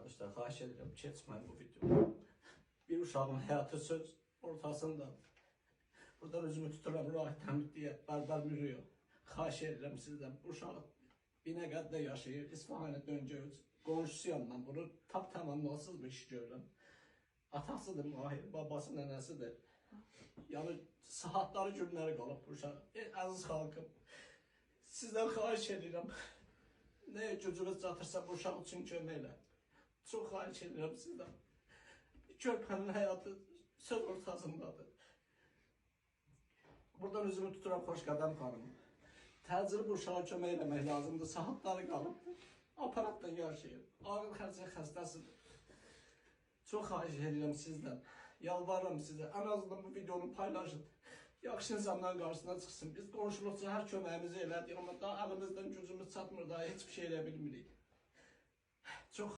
Arkadaşlar, xahiş edirəm, keçməyin bu videoyu. Bir uşağın həyatı söz ortasında. Buradan özümü tuturam, Rahid Həmidliyə, Bərbər Mürüyə. Xahiş edirəm sizdən, bu uşaq Binəqəddə yaşayır, İsfahani Döngöz. Qonşusuyam mən, bunu tam-tamamlansız bir iş görürəm. Atasıdır Mahir, babası nənəsidir. Yəni, saatları, günləri qalıb bu uşaq. Əziz xalqım, sizdən xahiş edirəm. Nəyə gücünüz çatırsa bu uşaq üçün kömək elə. Çox xahiş edirəm sizdən. Körpənin həyatı söz ortasındadır. Buradan üzümü tuturam Xoşqədəm xanım. Təcili bu uşağa kömək eləmək lazımdır. Saatları qalıb. Aparatda yaşayır. Ağır xərçək xəstəsidir. Çox xahiş edirəm sizdən. Yalvarıram sizə. Ən azından bu videonu paylaşın. Yaxşı insanların qarşısına çıxsın. Biz qonşuluqca hər köməyimizi elədik. Amma daha əlimizdən gücümüz çatmır. Daha heç bir şey elə bilmirik.